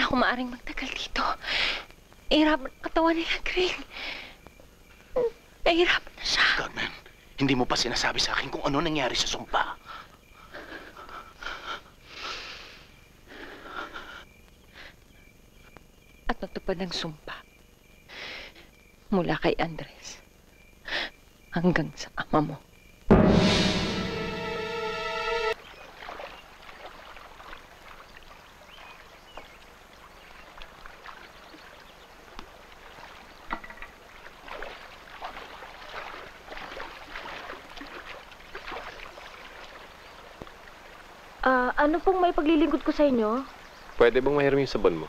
ako maaaring magtagal dito. Nahihirapan ang katawan nila, Greg. Nahihirapan na siya. Carmen, hindi mo pa sinasabi sa akin kung ano nangyari sa sumpa. At natupad ang sumpa. Mula kay Andres hanggang sa ama mo. Ano pong may paglilingkod ko sa inyo? Pwede bang mahiram yung sabon mo?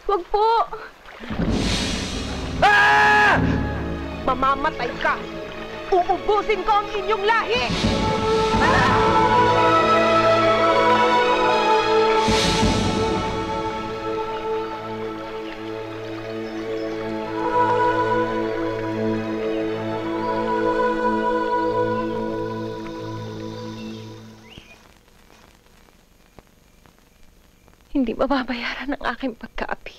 Wag po! Ah! Mamamatay ka! Uubusin ko ang inyong lahi! Hindi mababayaran ang aking pagkaapi.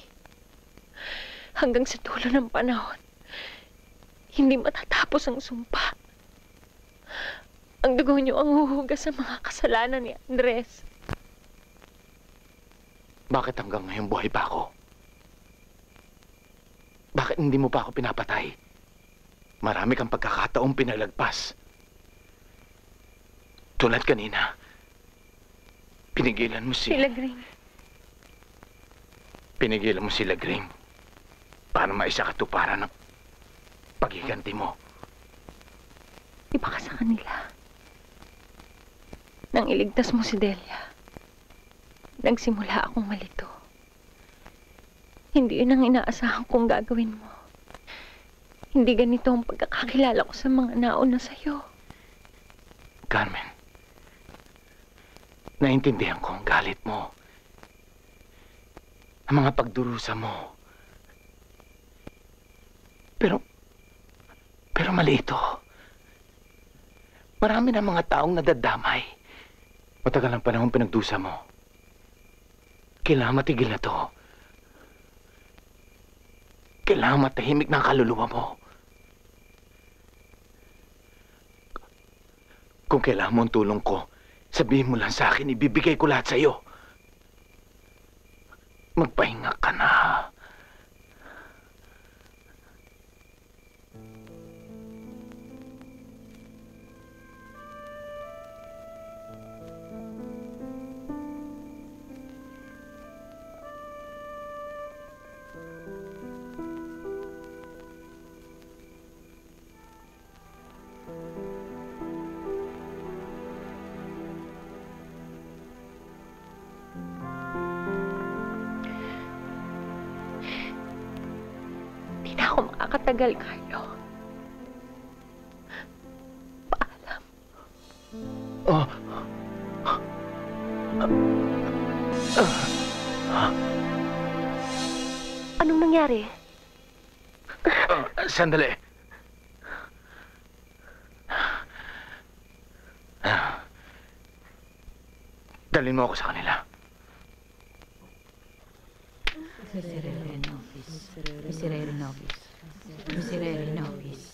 Hanggang sa dulo ng panahon, hindi matatapos ang sumpa. Ang dugo niyo ang huhugas sa mga kasalanan ni Andres. Bakit hanggang ngayon buhay pa ako? Bakit hindi mo pa ako pinapatay? Marami kang pagkakataong pinalagpas. Tulad kanina, pinigilan mo Sila Green. Pinigilan mo sila, Green, para maisakatuparan ng paghiganti mo. Iba ka sa kanila. Nang iligtas mo si Delia, nagsimula akong malito. Hindi yun ang inaasahan kong gagawin mo. Hindi ganito ang pagkakakilala ko sa mga nauna sa'yo. Carmen, naintindihan ko ang galit mo. Ang mga pagdurusa mo. Pero mali ito. Marami na mga taong nadadamay. Matagal ang panahon pinagdusa mo. Kailangan matigil na to. Kailangan matahimik ng kaluluwa mo. Kung kailangan mo ang tulong ko, sabihin mo lang sa akin, ibibigay ko lahat sa iyo. Magpahinga ka na. Ako makakatagal, Carlo. Paalam. Anong nangyari? Sandali. Dalhin mo ako sa kanila. Miserere nobis, miserere nobis, miserere nobis,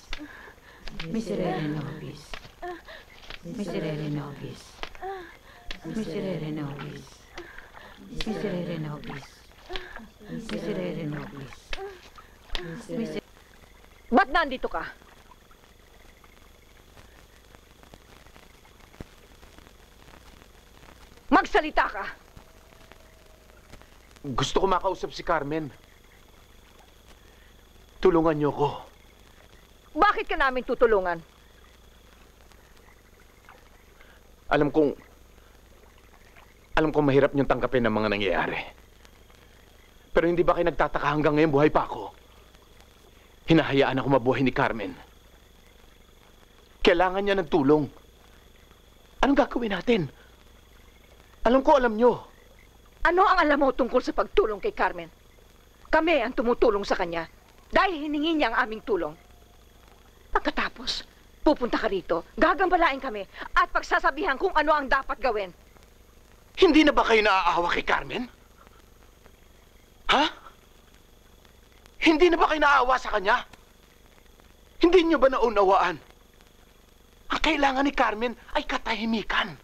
miserere nobis, miserere nobis, miserere nobis, miserere nobis, miserere nobis. Ba't nandito ka? Magsalita ka! Gusto ko makausap si Carmen. Tulungan niyo ko. Bakit ka namin tutulungan? Alam kong mahirap niyong tanggapin ang mga nangyayari. Pero hindi ba kayo nagtataka hanggang ngayon buhay pa ako? Hinahayaan ako mabuhay ni Carmen. Kailangan niya ng tulong. Anong gagawin natin? Alam ko, alam niyo. Ano ang alam mo tungkol sa pagtulong kay Carmen? Kami ang tumutulong sa kanya dahil hiningi niya ang aming tulong. Pagkatapos, Pupunta ka rito, gagambalain kami, at pagsasabihan kung ano ang dapat gawin. Hindi na ba kayo naaawa kay Carmen? Ha? Hindi na ba kayo naaawa sa kanya? Hindi niyo ba naunawaan? Ang kailangan ni Carmen ay katahimikan.